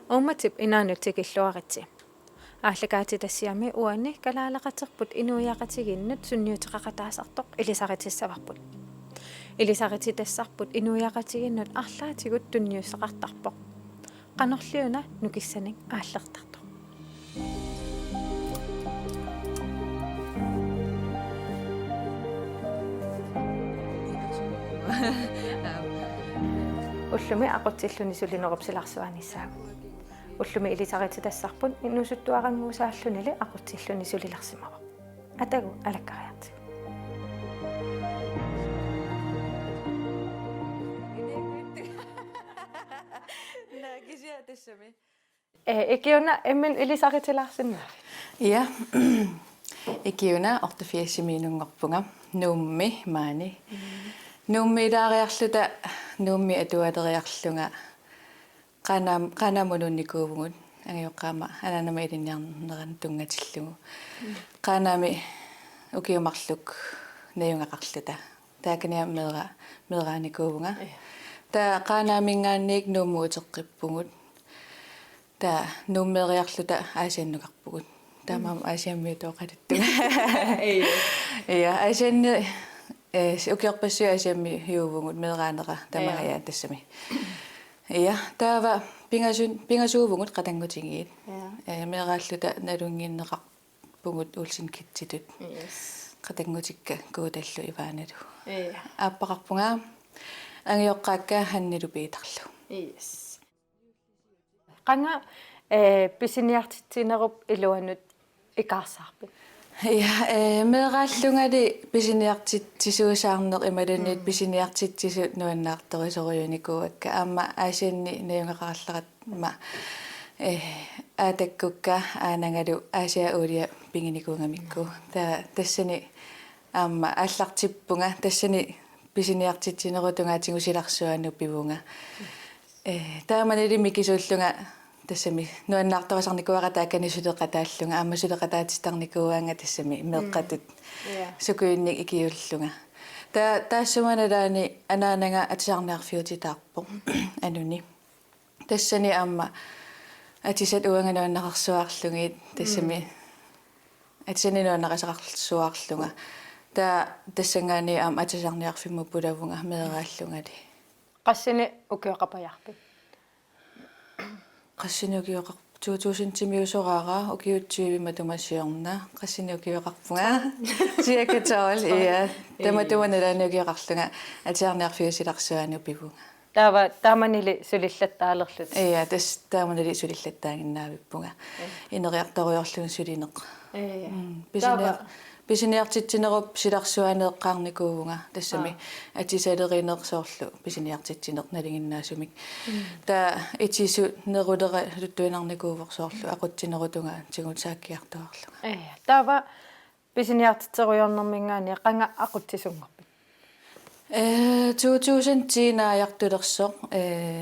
Ummatip inaanuttikilluaritsi. Ааллакаати тассиами уани калаалақатерпут инуяақатигиннут сунниутеқақатаасартоқ илисаритиссаварпут. Илисарититассарпут инуяақатигиннут арлаатигут тунниуссақартарпоқ. qanorliuna nukissaник ааллертарто. Уллуми ақутсиллуни сулинеруп-силарсуаниссаагу. Уллуми илисарититассарпун иннусуттуарангуусааллунили ақутсиллуни сулиларсимава. Атагу алаккариарти. Ikiuna emmin ilisaritilarsinnaa. Ja. Ikiuna ortufiassimiinunngorpunga nuummi maani. Nuummi daariarluta nuummi atuateriarlunga qanamununikuuvungut angiuqqaama ananama ilinniarneran tungatillugu. Qanaami ukiumarluk nayungaqarluta taakania meeraanikuuvunga. Ta qanaamingaanniik nuummuuteqqippugut. Ta nummeriarluta aasiannukarpugut. Taamaam aasiammiutoqalittuga. Ja aasianni ukiorpassu aasiammi hiuvungut meeraanera tamagaya tassami. Ja taava pingasuuvungut qatangutingiit. Ja meeraalluta nalungiinneqarpungut ulsin kitsitut. Qatangutikka kuutallu ivaanalu. Aappaqarpunga angioqqaakka hannilu piitarlu. Yes. Qanga pisiniartitsinerup iluanut ikaarsaarput. Ja meeraallungali pisiniartitsisuusaarneq imalunniit pisiniartitsisut nuannaartorisoruyunikuakka aamma aasianni nayungaqarallaqat ma aatakukka aanangalu aasia uulia pinginikuungamikku tassani aamma аллартиппунга тассани писиниартитсинеруtungaatigu silarsuaanu pivunga тааманили микисууллунга тассами нуаннаартарисарникуара таакани сулеқатааллунга аама сулеқатаатистарникууаанга тассами меққатут сукуинник икиуллунга таассуманалаани анаанага атисарниарфиутитаарпо ануни тассани аама атисат уангануаннақарсуаарлугиит тассами атисани нуаннақасақарсуаарлунга тассангаани аама атисарниарфимму пулавунга меерааллунгали qassini ukiuqapajarput. qassini ukiuqar 2000-timiusoraara ukiutsiivima tumassiorna qassini ukiuqarpunga siakataol ia tamatuanalaani ukiuqarlunga atisiarniarfiusilarsuaanu pivunga Taamanili sulillattaalerlut. ia tas taamanili sulillattaanginnaavippunga ineriartoriorlun sulineq pisiniartitsinerup silarsuaneeqqaarnikuuvunga tassami atisalerineersoorlu pisiniartitsineq nalinginnaasumik ta itisu nerulera luttuinarnikuuvorsoorlu aqutsinerutunga tigut saakkiartuarluga Taava pisiniartitseruyornermingaani qanga aqutsisunngorput. 2000-tinaajaqtulersoq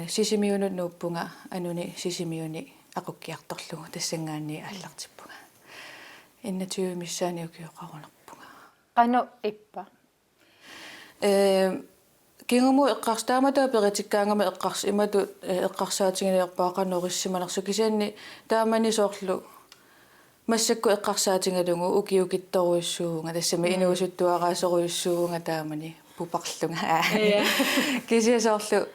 sisimiunut nuuppunga anuni sisimiuni aqukkiartorlugu tassangaanni аллартиппунга иннатиу миссаани укиоқарунерпунга Qanu ippa. кингуму эққарстааматаа перитиккаангама эққарс имату эққарсаатингилиорпаақаннериссиманерсу кисианни таамани соорлу массакку эққарсаатингалугу укиукитторуйуссуунга тассами инуусуттуараасоруйуссуунга таамани пупарлунга кисиасоорлу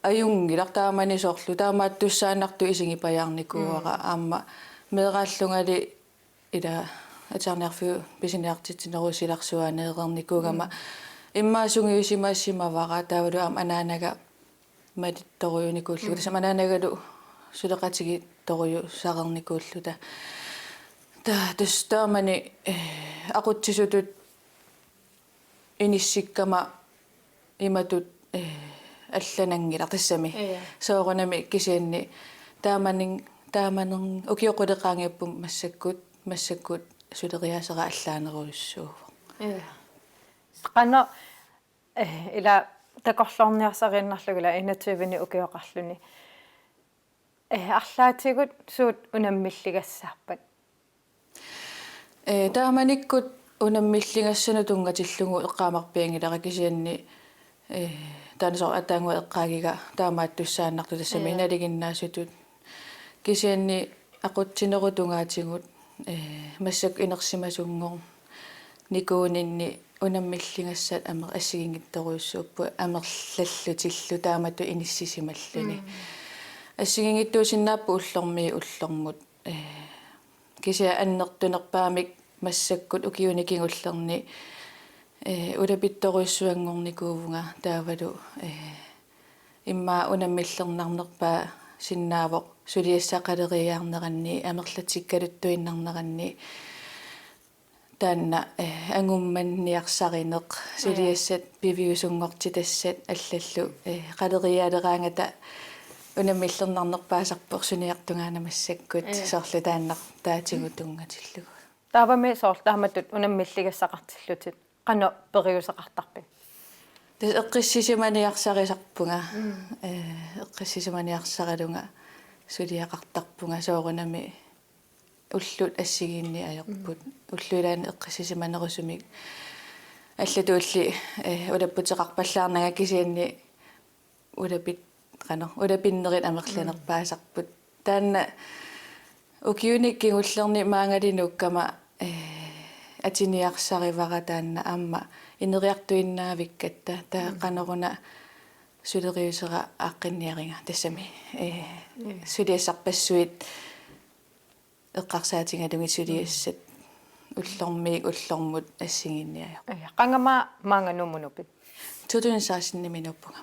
аюнгилар таамани соорлу таамаат туссаанарту исигипаярникууара аама меерааллунгали ила атарнерфу писиниартитсинерусиларсуанеерникуугама иммаасунгиусимаассимавара таавалу аама анаанага матитторуйуникууллу тасаманаанагалу сулеқатиги торую саарерникууллута тастаамани aqutsisutut иниссиккама иматут алланангилар тассами соорунами кисианни тааманер укиоқулеқаангиаппум массаккут сулериаасера аллаанеруйуссуув Qanu ila takorlorniarsarinnarlugula inatuivini ukiuqarluni арлаатигут суут унаммиллигассаарпат тааманиккут унаммиллигассану тунгатиллугу эққаамарпиангилара кисианни таанасор атаангу эққаагига таамаат туссааннарту тассами налигиннаасутут кисианни aquttinerutungaatingut массак инерсимасунгор никуунинни унаммиллингассат амер ассигингитторуйуссууппу амерллаллутиллу таамату иниссисималлуни ассигингиттуусиннааппу уллормии уллормут кися аннертунерпаамик массаккут укиуникингуллерни улапитторуйуссуангорникуувнга таавалу имма унаммиллернарнерпаа синнаавоқ сулиассақалериаарнеранни амерлатиккалуттуиннарнеранни таанна ангумманниарсаринеқ сулиассат пивиусунгортитассат аллаллу қалериаалераангата унаммиллернарнерпаасарпор суниартунгаанамассаккут соорлу тааннар таатигутунгатиллугу таавами соорлааматут унаммиллигассақартиллутит қано периусеқартарпи тас эққиссисиманиарсарисарпунга эққиссисиманиарсаралунга сулиақартарпунга соорунами уллут ассигиинни аёрпут уллуилаан эққиссисиманерусумик аллатуулли улаппутеқарпаллаарнага кисианни улапит қано улапиннерит амерланерпаасарпут таанна укиуниккигуллерни маангалинуккама атиниарсаривара таанна аама инериартуиннаавиккатта таа канеруна сулериусера ааққинниаринга тассами сулиассарпассуит эққарсаатингалуги сулиассат уллормиик уллормут ассигинниаё қангама маанганумунупит 2016 минуппунга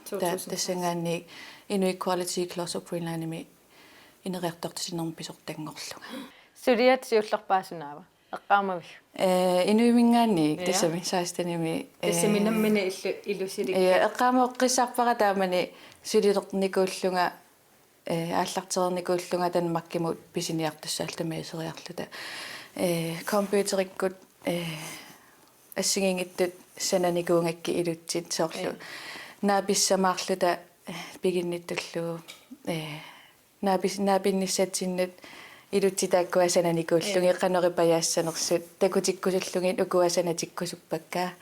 тассангаанни inequality clause of Greenlandimi инериартортисиннерм писортангорлуга сулиат сиуллерпаасунаава эққаамавик инуимингаанни тассами саастаними тассаминаммина илусилик эққаамоққиссаарпара таамани сулилерникууллунга ааллартерникууллунга танмаккимут писиниартассаалтамиасериарлута компьютериккут ассигингиттут сананикуунгакки илутсит соорлу нааписсамаарлута пигинниттуллуу наапинниссатсиннут илутситааккуа сананикууллуги канерипаяассанерсут такутиккусуллугит укуасанатиккусуппакка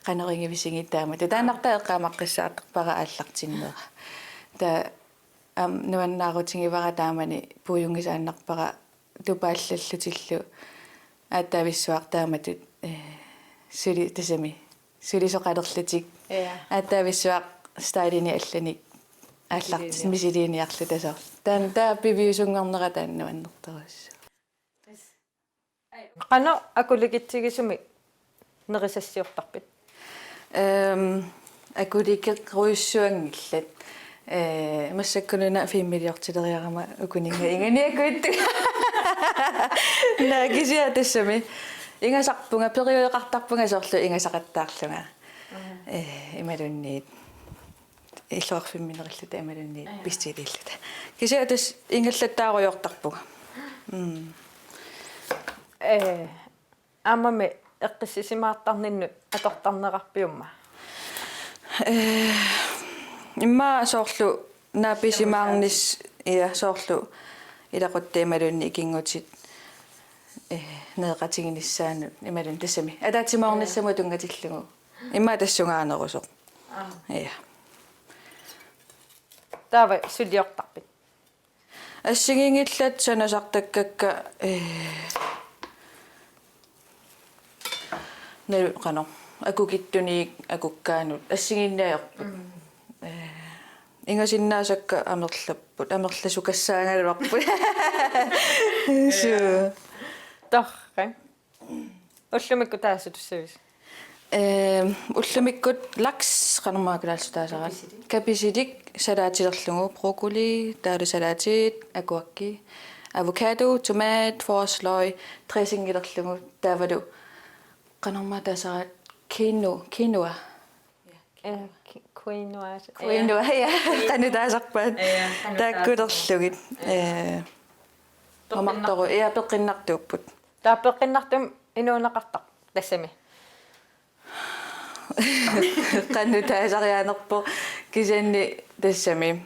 канерингивисиги таамата таанарта эққаамаққиссаартарпара ааллартиннера та нуаннаарутингивара таамани пуюнгисааннарпара тупааллаллутиллу ааттаависсуар тааматут сули тасами сулисоқалерлутик ааттаависсуар стайлини алланик ааллартис мисилиниарлу тасаар таан таа пивиусунгорнера тааннуаннерторуссу қано акулигитсигисуми нерисассиортарпит акуликеқруйуссуангиллат массаккунуна фиммилиортилериарама укунинга инганиакуитту наагисиа тассами ингасарпунга периодеқартарпунга соорлу ингасақаттаарлунга ималунниит иллуарфимминериллута ималунниит пистилиллута кисиа тас ингаллаттааруйортарпунга амами эққиссисимаартарнинну атортарнеқарпиумма имма соорлу нааписимаарнис иа соорлу илақуттаималунни кингутит неэқатигиниссаанут ималун тассами атаатимаарниссаму тунгатиллугу имма тассунгаанерусо иа таава сулиортарпит ассигингиллат санасартаккакка нэл қано акукиттуниик акуккаанут ассигиннаерпут ингасиннаасакка амерлаппут амерласукассаангалуарпут су торре уллумикку таасутуссавис уллумиккут лакс канармаакулаалсутаасарат каписилик салаатилерлугу брокколи таалу салаатит акуакки авокадо томат форслой дрессингилерлугу таавалу канарма таасарат киноа quinoa я канудаасарпаат тааккулерлугит мамартору я пеққиннартууппут таапеққиннартум инуунеқартар тассами каннутаасариаанерпо кисанни тассами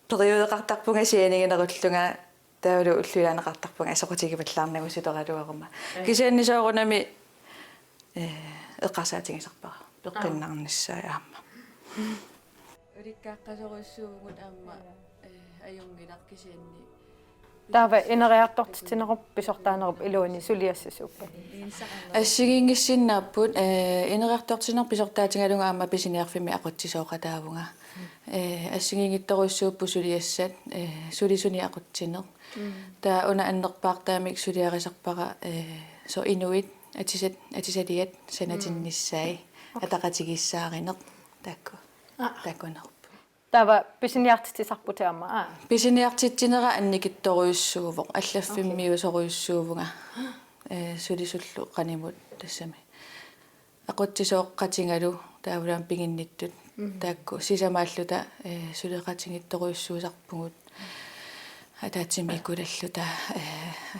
периодеқартарпунга сианигинеруллунга таавалу уллуилаанеқартарпунга асоқутигиваллаарнагу сулералуарма кисанни соорунами эққарсаатингисарпара пеққиннарниссааяама уликкааққасоруссуугут аама аюнгилар кисианни Taava ineriartortitinerup pisortaanerup iluuni suliassasuuppa. Ассигингиссиннааппут инериартортинер писортаатингалунга аама писиниарфими акутсисооqataavunga ассигингитторуссууппу сулиассат сулисуни акутсинер таа уна аннерпаартаамик сулиарисарпара со инуит атисалиат санатинниссаи атақатигиссааринеq таккунерп Taava pisiniartitisarputaama писиниартитсинера анникитторуйуссуувоq аллаффиммиусоруйуссуувнга сулисуллу qaнимут тассами aqutsisooqqatingalu taavulaam pinginnittut taakku sisamaаллута сулеqatingittoruйуссуусарпугут атаатсимиккулаллута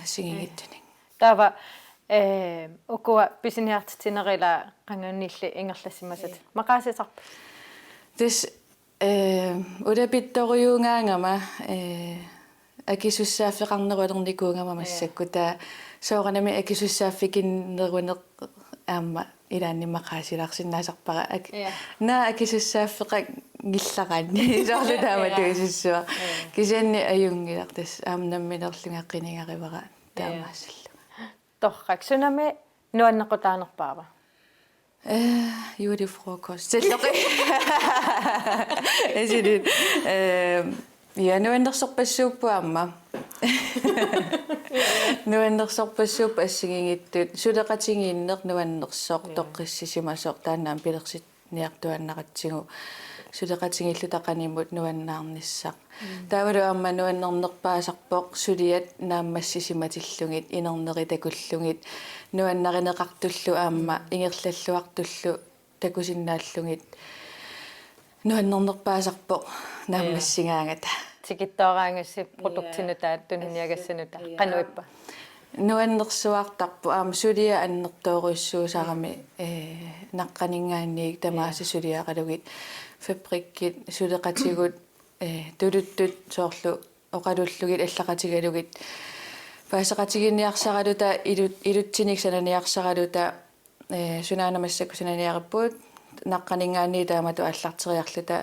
сигигиттуни taava ukua pisiniartitinerila qangaannilli ingerlassimasat maqaasisarpa тас улапитторуюунгаангама акисуссааффеқарнеруалерникуунгама массакку таа соорнами акисуссааффикиннеруанеқ аама илааннимақаасилаарсинаасарпара наа акисуссааффеқак гиллақаанни соорлу таама туисуссуа кисианни аюнгилартас аамнамминерлунгаққинингаривара таамаассаллу torrak sunami nuannequtaanerpaava julefrokost selloqi esidin ja nuannersorpassuuppuamma nuannersorpassuup assigingittuut suleqatingiinneq nuannersoq toqqissisimasoq taannaam pilersit niartuannaqatsigu suleqatingillu taqanimut nuannaarnissaq taavalu amma nuannernerpaasarpoq suliat naammassisimatillungit inernerita takullungit nuannarineqartullu aamma ingerlalluartullu takusinnaallungit nuannernerpaasarpoq naammassingaangata tikittoraangassi produktinuta tunniagassanuta qanuippa nuannersuartarpu aam sulia annertooruissuusarami naqqaningaanniik tamaasi suliaqalugit fabrikkit suleqatigut tuluttut soorlu oqalullugit allaqatigalugit paasaqatiginniarsaraluta iluttinik sananiarsaraluta sunaanamassaku sananiarippuut naqqaningaanni taamatu аллартериарлута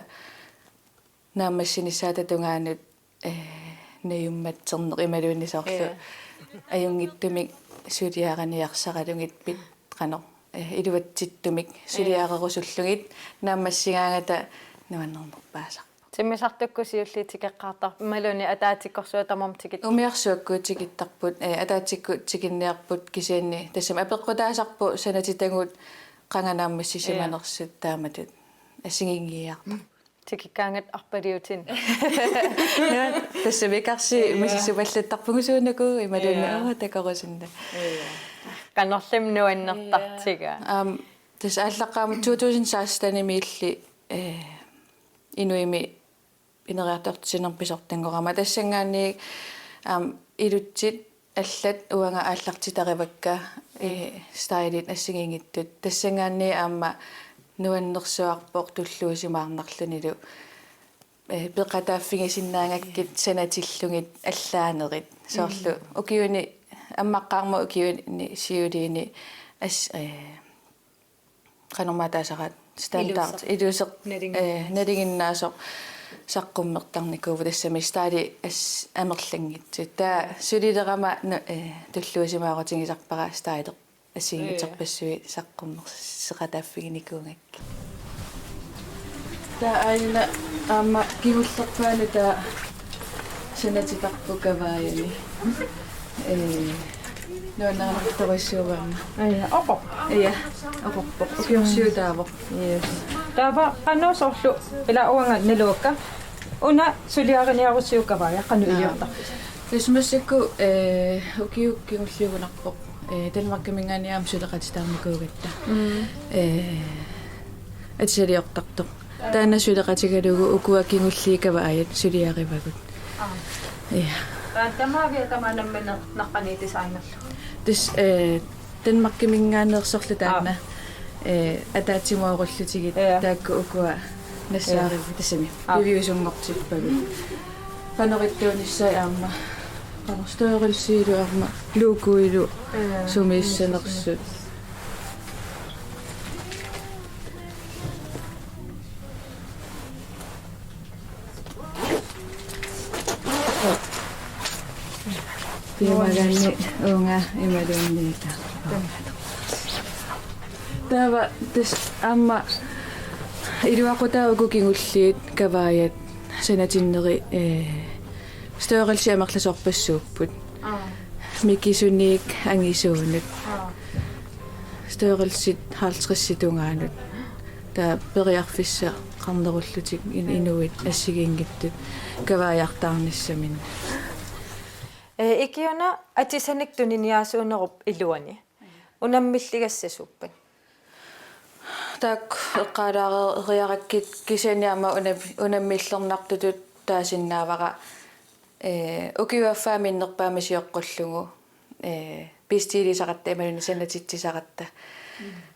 наамассинissaата тунгаанут наюмматсернеқ ималууннисоорлу аюнгиттумик сулиааганиарсаралугит пит қано илуатситтумик сулиаарерусуллугит наамассигаангата нуаннернерпаасар тиммисартуккусиуллиитикеққартар малуни атаатиккорсуа тамамтикит умиарсуаккуутикиттарпут атаатикку тикинниарпут кисианни тассама апеққутаасарпу санатитагут қанганааммассисиманерсут тааматут ассигингиаарпу тикиккаангат арпалиутин тассамикарси мисисупаллаттарпугусууннаку ималуна такорусинна каннерлим нуаннертартига тас ааллаққаама 2016 инуими инериартортисинерписортангорама тассангаанни илутсит аллат уанга ааллартитаривакка стайлит ассигингиттут тассангаанни аама нуаннерсуарпоқ туллуусимаарнарлунилу пеқатааффигасиннаангаккит санатиллугит аллаанерит соорлу укиуни аммаққарма укиуни сиулиини ас канорматаасарат стандарт илусеқ налигиннаасоқ саққуммертарникуува тассами стаали ас амерлангитсут таа сулилерама туллуусимаарутингисарпара стаилеқ ассигингитерпассуи саққуммерсеқатааффигиникуунгакки таа аина аама кивуллерпаана таа санатитарпукавааяни нуаннернерториссууваама опо опорпоқ укиорсиутаавоқ таава каннуусорлу ила уанга налуукка уна сулиариниарусиуккавая канну илиорта кисмассакку укиуккигуллиугунарпоқ Danmarkkamинганиаам сулеқатитаарникуугатта атсалиортартоқ таана сулеқатигалугу укуаккингуллиикава аят сулиаривагут тамаавиа тамаанаммана наққаниитисаанерлу тас Danmarkkamингаанерсорлу таана атаатсимуаруллутигит таакку укуа нассаариву тассами ревиусунгортиппагут панериттуунissaи аама qanarstoerilsiilu arma luukuilu sumiissanersut tiimaganni uunga imaluunniita taava tas amma iluaqutaagu kingulliit kavaayat sanatinneri støørelsi amерласорпассууппут микисуниик ангисуунут стøørelsit 50-ситунгаанут таа периарфисса qarnerullutik inuit ассигингиттут кавааяартаарниссамин икиуна атисаник тунiniaasuunerup илуани унаммиллигассасуппат так эққалаарериараккит кисаниама унаммиллернартутут таасиннаавара укиуаффааминнерпаамисиоққуллугу пистилисақатта ималуни санатитсисақатта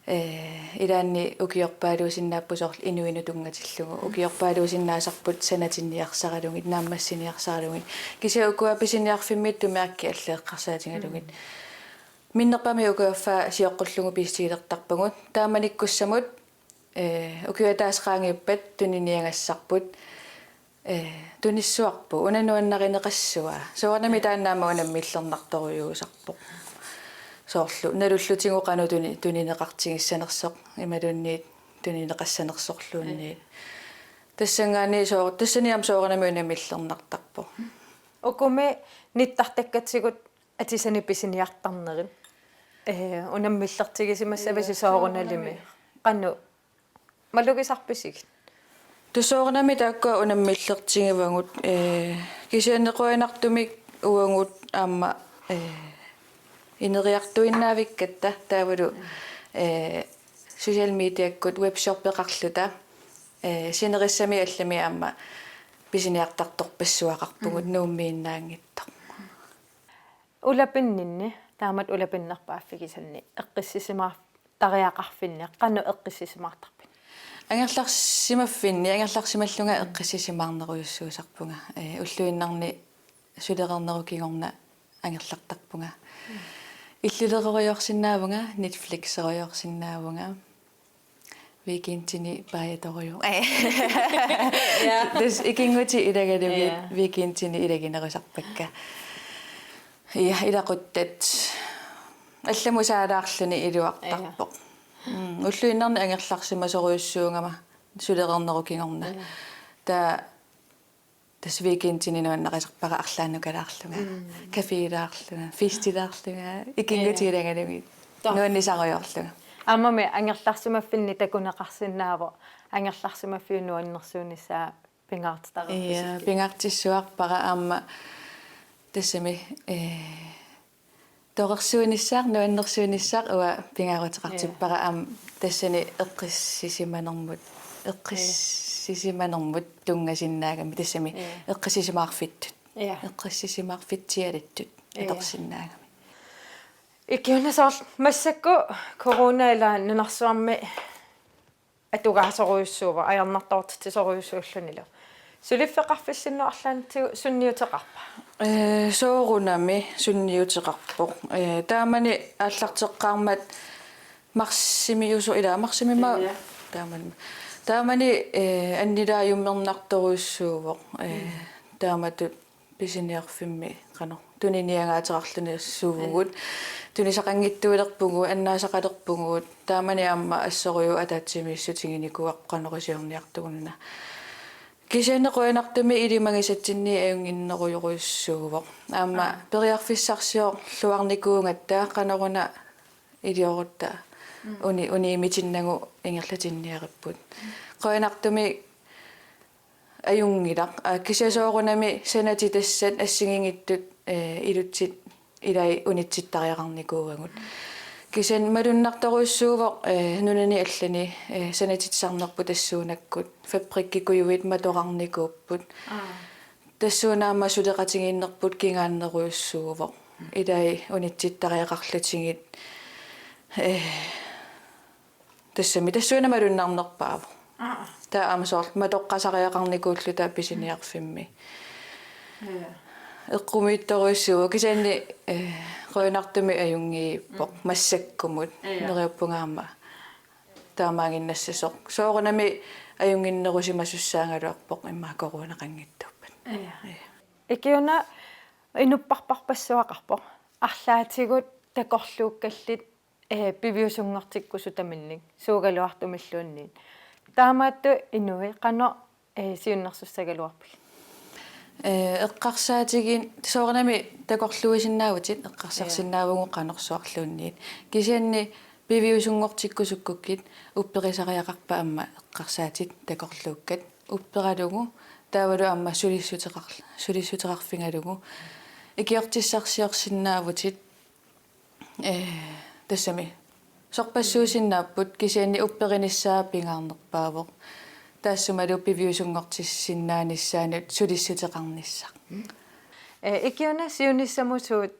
илаанни укиорпаалуусиннааппусорл инуину тунгатиллугу укиорпаалуусиннаасарпут санатинниарсаралугит нааммассиниарсаралугит кися укуаписиниарфиммит тумаакки аллеэққарсаатингалугит миннерпами укуаффаа сиоққуллугу пистилертарпагут тааманиккуссамут укиуатаасқаангиуппат туниниангассарпут туниссуарпу унануаннаринеқассуа суарнами тааннаама унаммиллернарторуйуусарпоқ соорлу налуллутингу қану тунинеқартигиссанерсоқ ималунниит тунинеқассанерсорлуунниит тассангаани тассаниам соорнами унаммиллернартарпо окуме ниттартаккатсигут атисани писиниартарнерин унаммиллертигисимассаваси сооруналими қанну малугисарписиг тусоорнами тааккуа унаммиллертигивагут кисианнеқуинартумик уангут аама инериартуиннаавиккатта таавалу social mediakкут вебшоппеқарлута синериссами аллами аама писиниартарторпассуақарпугут нууммииннаангиттар улапиннинни таамат улапиннерпааффигисанни эққиссисимаа тариақарфинни қанну эққиссисимаартарпин ангерларсималлунга эққиссисимаарнеруйуссуусарпунга уллуиннарни сулеқарнерукигорна ангерлартарпунга иллулеруйорсиннаавунга Netflix-еруйорсиннаавунга weekendini baayatoriu des ikingути ilagalumi weekendini ilaginerusarpakka ja ilaquttat алламусаалаарлүни илуартарпоқ уллуиннарни ангерларсимасоруйуссуунгама сулеқарнерукигорна таа тас weekendini нуаннақисарпара арлаанукалаарлунга кафеилаарлунга фестилаарлунга икингутилагалуми нуаннисаруйорлунга аммами ангерларсимаффинни такунеқарсиннаава ангерларсимаффиунуаннерсуунissaa пингаартарпис я пингаартиссуарпара аама тассами торерсуунissaar нуаннерсуунissaar уа пингаарутеқартиппара аама тассани эққиссисиманермут тунгасиннаагами тассами эққиссисимаарфиттут эққиссисимаарфитсиалаттут аторсиннаагами икиунасоор массакку коронаила нунарсуарми атугаасоруйуссуува аярнартортитсоруйуссууллунилу сулиффеқарфиссинну арлаантигу сунниутеқарпа соорунами сунниутеқарпоқ таамани ааллартеққармат марсимиусу ила марсимима таамани аннилааюммернарторуйуссуувоқ таамату писиниарфимми қано туниниангаатерарлуни суугут тунисақангиттуилерпугу аннаасақалерпугуут таамани аама ассоруйу атаатсимииссутингиникуақ қанерисиорниартугунна кисианеқуинартуми илимагисатсинни аюнгиннеруйоруйуссуувоқ аама периарфиссарсиор луарникуунгаттаа қанеруна илиорутта униимитиннагу ингерлатинниариппут қуинартуми аюнгилақ кисасоорунами санати тассат ассигингиттут илутсит илай унитситтариақарникуугагут кисан малуннарторуйуссуувоқ нунани аллани санатитсарнерпу тассуунаккут фабриккикуйуит маторарникууппут тассуунаама сулеқатигииннерпут кингааннеруйуссуувоқ илай унитситтариақарлутигит тассами тассууна малуннарнерпаав таа амсоор матоққасариақарникууллу таа писиниарфимми эққумиитторуйуссуа кисаанни қуинартуми аюнгииппоқ массаккумут нериуппунгаама таамаагиннассасоқ соорунами аюнгиннерусимасуссаангалуарпоқ имма коронақангиттуппат икиуна инуппарпарпассуақарпо арлаатигут такорлууккаллит пивиусунгартиккусу таминник суугалуартумиллуунниин таамаатту инуи қано сиуннэрсуссагалуарпил эққарсаатигин соорнами такорлуисиннаавутит эққарсарсиннаавугу қанерсуарлуунниит кисианни пивиусунгортиккусуккуккит упперисариақарпа амма эққарсаатит такорлууккат уппералугу таавалу амма сулиссутерарфингалугу икиортиссарсиорсиннаавутит тассами сорпассуусиннааппут кисианни уппериниссаа пингаарнерпаавоқ таассумалу пивиусунгортиссиннааниссаанут сулиссутеқарниссақ икиуна сиуниссамусуут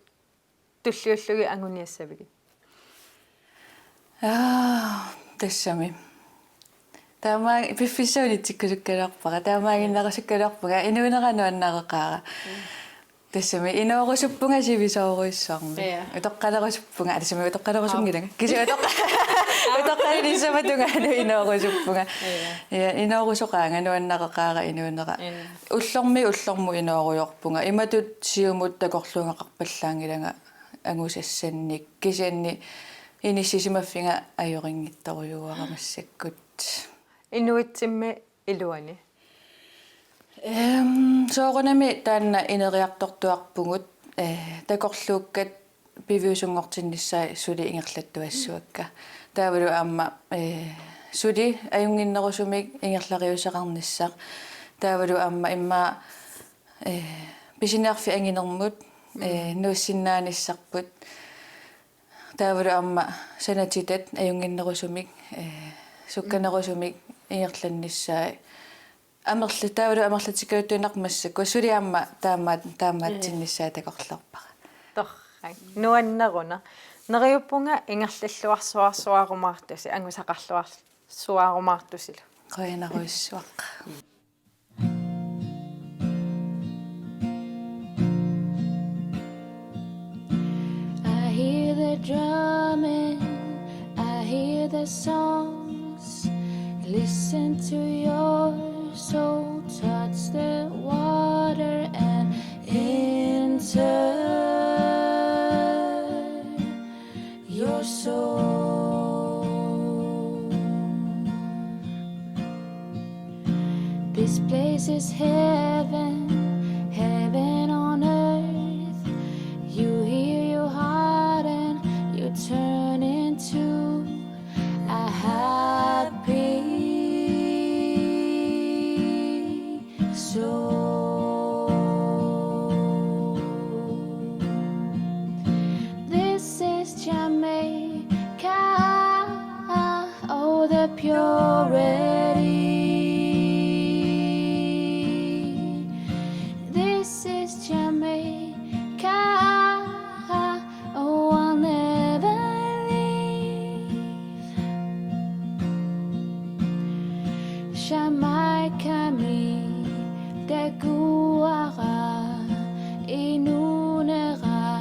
туллиуллуги ангуниассавиги тассами таамаа пиффиссаунитсиккусуккалуарпара таамаагиннерусуккалуарпага инуунерануаннаареқаара тассами иноорусуппунга сивисооруиссаарми утоққалерусуппунга тассами утоққалерусунгилага киси утоққалиниссаматунгану иноорусуппунга я иноорусоқаанга нуаннақеқаара инуунера уллорму инооруйорпунга иматут сиумут такорлунгақарпаллаангилага ангусассанник кисианни иниссисимаффинга ajoriнгитторюарамассаккут инуитсимми илуани соорунами таанна инериартортуарпугут такорлууккат пивиусунгортинниссаа сули ингерлаттуассуакка таавалу аама сули аюнгиннерусумик ингерлариусеқарниссаа таавалу аама имма писинеарфи ангинермут нууссиннааниссарпут таавалу аама санатитат аюнгиннерусумик сукканерусумик ингерланниссаа амерлу таавалу амерлатиккалуттуинармассакку сулиамма таамаатсинниссаа такорлерпара торран нуаннеруна нериуппунга ингерллуарсуарсуарумаартуси ангусақарлуарсуарумаартусилу коянаруиссуақ I hear the drumming, I hear the songs. Listen to your soul touch the water and enter your soul. This place is heaven, heaven on earth. You hear your heart and you turn into a happy soul. This is Jamaica, oh the purity. This is Jamaica, oh I'll never leave. Jamaica mi Daguara inunera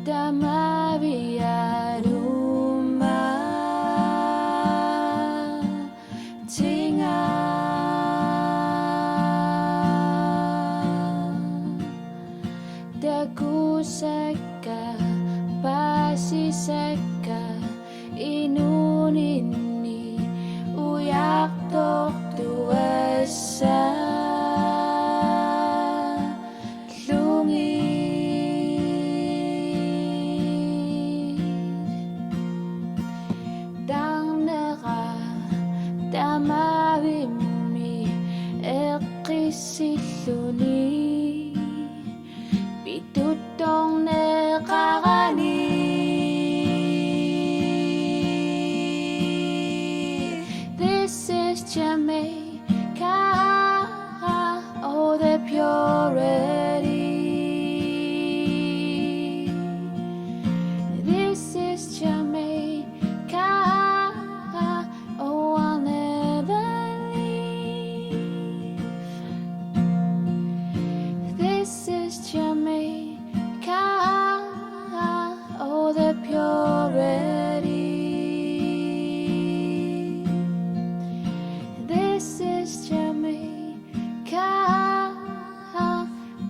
damaviaruma tinga Dagusaka pasisaka inunini uyaktok tuwasa Silluni bitutong nekarani This is Jamaica, oh the purity. This is Jamaica, oh I'll never leave. This is Jamaica, oh the purity. This is Jamaica,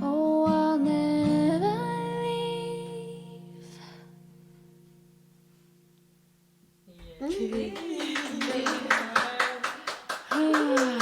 oh I'll never Ah.